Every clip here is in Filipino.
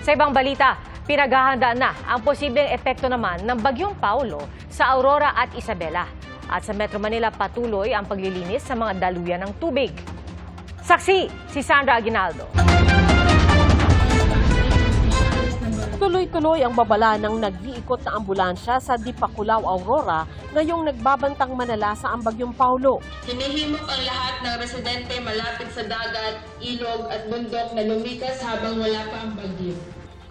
Sa ibang balita, pinaghahandaan na ang posibleng epekto naman ng Bagyong Paulo sa Aurora at Isabela. At sa Metro Manila patuloy ang paglilinis sa mga daluyan ng tubig. Saksi si Sandra Aguinaldo. Tuloy-tuloy ang babala ng nag-iikot na ambulansya sa Dipakulaw, Aurora ngayong nagbabantang manalasa ang Bagyong Paulo. Hinihimok ang lahat ng residente malapit sa dagat, ilog at bundok na lumikas habang wala pa ang bagyo.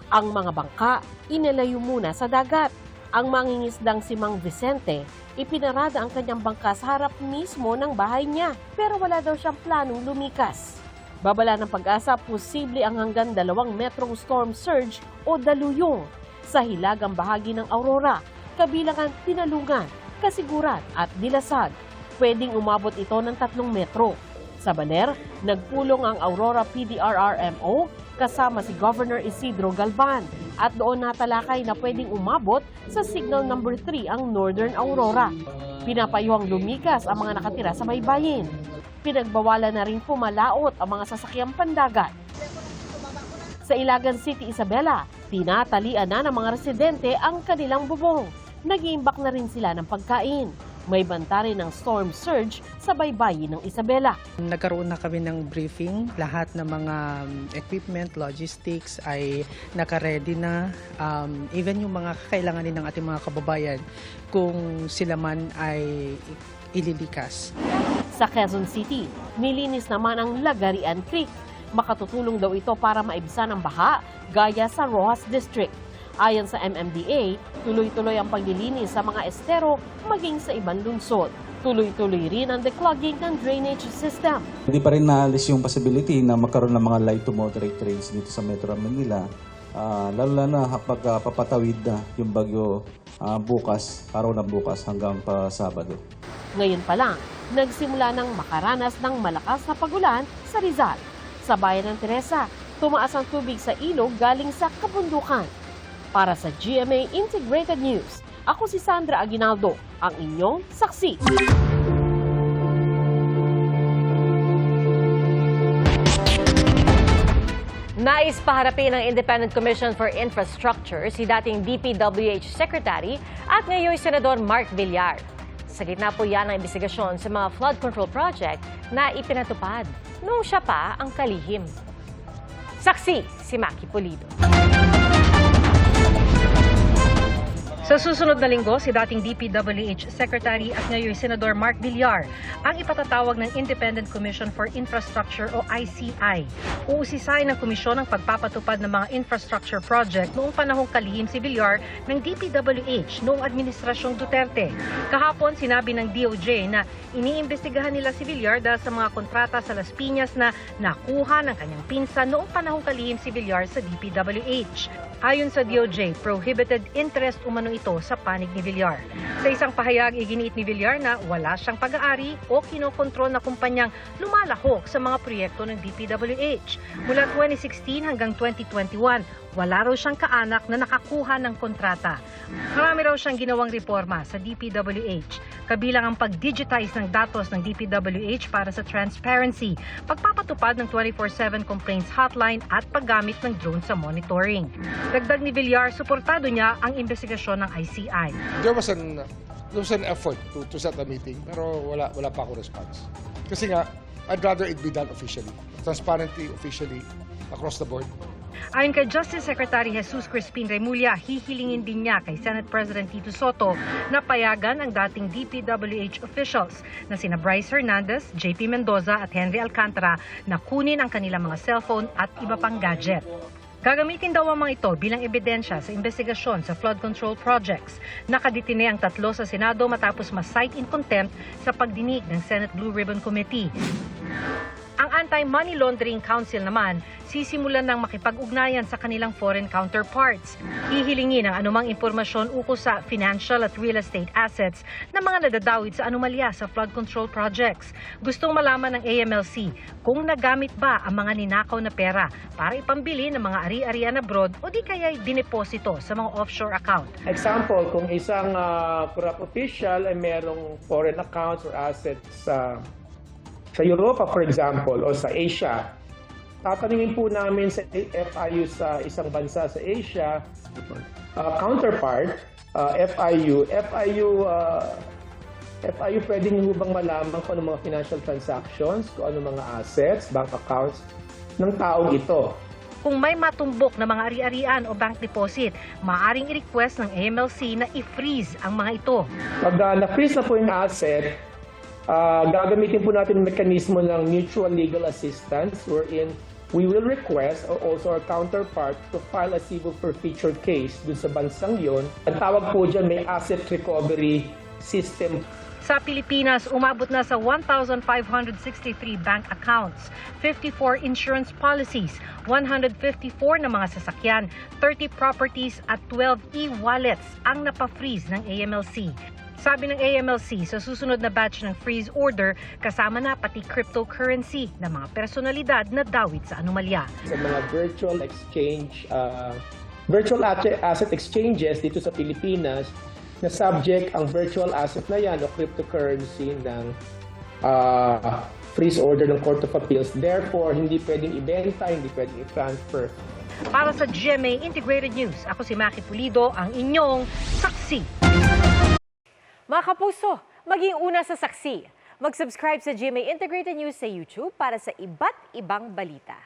Ang mga bangka, inalayo muna sa dagat. Ang mangingisdang si Mang Vicente, ipinarada ang kanyang bangka sa harap mismo ng bahay niya, pero wala daw siyang planong lumikas. Babala ng Pag-asa, posible ang hanggang 2 metrong storm surge o daluyong sa hilagang bahagi ng Aurora, kabilang ang Tinalungan, Kasiguran at Dilasag. Pwedeng umabot ito ng 3 metro. Sa Baler, nagpulong ang Aurora PDRRMO kasama si Governor Isidro Galban at doon natalakay na pwedeng umabot sa signal number 3 ang Northern Aurora. Pinapayuhang lumikas ang mga nakatira sa baybayin. Pinagbawalan na rin pumalaot ang mga sasakyang pandagat. Sa Ilagan City, Isabela, tinatalian na ng mga residente ang kanilang bubong. Nag-iimbak na rin sila ng pagkain. May banta rin ng storm surge sa baybayin ng Isabela. Nagkaroon na kami ng briefing. Lahat ng mga equipment, logistics ay naka-ready na. Even yung mga kakailanganin ng ating mga kababayan kung sila man ay ililikas. Sa Quezon City, nilinis naman ang Lagarian Creek. Makatutulong daw ito para maibsan ang baha gaya sa Rojas District. Ayon sa MMDA, tuloy-tuloy ang paglilinis sa mga estero maging sa ibang lungsod. Tuloy-tuloy rin ang declogging ng drainage system. Hindi pa rin naalis yung possibility na magkaroon ng mga light to moderate rains dito sa Metro Manila. Lalo na kapag papatawid na yung bagyo bukas, araw ng bukas hanggang pa Sabado. Ngayon pa lang, nagsimula ng makaranas ng malakas na pagulan sa Rizal. Sa bayan ng Teresa, tumaas ang tubig sa ilog galing sa kabundukan. Para sa GMA Integrated News, ako si Sandra Aguinaldo, ang inyong saksi. Nais paharapin ng Independent Commission for Infrastructure si dating DPWH Secretary at ngayon Senador Mark Villar. Sa gitna po yan ang investigasyon sa mga flood control project na ipinatupad noong siya pa ang kalihim. Saksi si Maki Pulido. Sa susunod na linggo, si dating DPWH Secretary at ngayon Senador Mark Villar ang ipatatawag ng Independent Commission for Infrastructure o ICI. Uusisain ng komisyon ang pagpapatupad ng mga infrastructure project noong panahong kalihim si Villar ng DPWH noong Administrasyong Duterte. Kahapon, sinabi ng DOJ na iniimbestigahan nila si Villar dahil sa mga kontrata sa Las Piñas na nakuha ng kanyang pinsan noong panahong kalihim si Villar sa DPWH. Ayon sa DOJ, prohibited interest umano ito sa panig ni Villar. Sa isang pahayag, iginiit ni Villar na wala siyang pag-aari o kinokontrol na kumpanyang lumalahok sa mga proyekto ng DPWH. Mula 2016 hanggang 2021, wala raw siyang kaanak na nakakuha ng kontrata. Marami raw siyang ginawang reforma sa DPWH, kabilang ang pag-digitize ng datos ng DPWH para sa transparency, pagpapatupad ng 24/7 complaints hotline at paggamit ng drone sa monitoring. Dagdag ni Villar, suportado niya ang investigasyon ng ICI. There was an effort to set a meeting pero wala pa ako response. Kasi nga, I'd rather it be done officially, transparently, officially, across the board. Ayon kay Justice Secretary Jesus Crispin Remulla, hihilingin din niya kay Senate President Tito Soto na payagan ang dating DPWH officials na sina Bryce Hernandez, JP Mendoza at Henry Alcantara na kunin ang kanilang mga cellphone at iba pang gadget. Gagamitin daw ang mga ito bilang ebidensya sa investigasyon sa flood control projects. Nakadetine ang 3 sa Senado matapos ma-cite in contempt sa pagdinig ng Senate Blue Ribbon Committee. Ang Anti-Money Laundering Council naman, sisimulan ng makipag-ugnayan sa kanilang foreign counterparts. Hihilingin ang anumang impormasyon ukol sa financial at real estate assets ng mga nadadawit sa anomalya sa flood control projects. Gustong malaman ng AMLC kung nagamit ba ang mga ninakaw na pera para ipambili ng mga ari-arian abroad o di kaya'y dineposito sa mga offshore account. Example, kung isang corrupt official ay merong foreign accounts or assets sa Europa, for example, o sa Asia, tatanungin po namin sa FIU sa isang bansa sa Asia, counterpart, FIU, pwede niyo bang malaman kung ano mga financial transactions, kung ano mga assets, bank accounts ng taong ito? Kung may matumbok na mga ari-arian o bank deposit, maaaring i-request ng AMLC na i-freeze ang mga ito. Pag na-freeze na po yung asset, gagamitin po natin yung mekanismo ng mutual legal assistance wherein we will request or also our counterpart to file a civil forfeiture case dun sa bansang yon. Ang tawag po dyan may asset recovery system. Sa Pilipinas, umabot na sa 1,563 bank accounts, 54 insurance policies, 154 na mga sasakyan, 30 properties at 12 e-wallets ang napafreeze ng AMLC. Sabi ng AMLC, sa susunod na batch ng freeze order, kasama na pati cryptocurrency na mga personalidad na dawit sa anomalya. Sa mga virtual exchange, virtual asset exchanges dito sa Pilipinas, na subject ang virtual asset na yan o cryptocurrency ng freeze order ng Court of Appeals. Therefore, hindi pwedeng ibenta, hindi pwedeng i-transfer. Para sa GMA Integrated News, ako si Maki Pulido, ang inyong saksi. Mga kapuso, maging una sa saksi. Mag-subscribe sa GMA Integrated News sa YouTube para sa iba't ibang balita.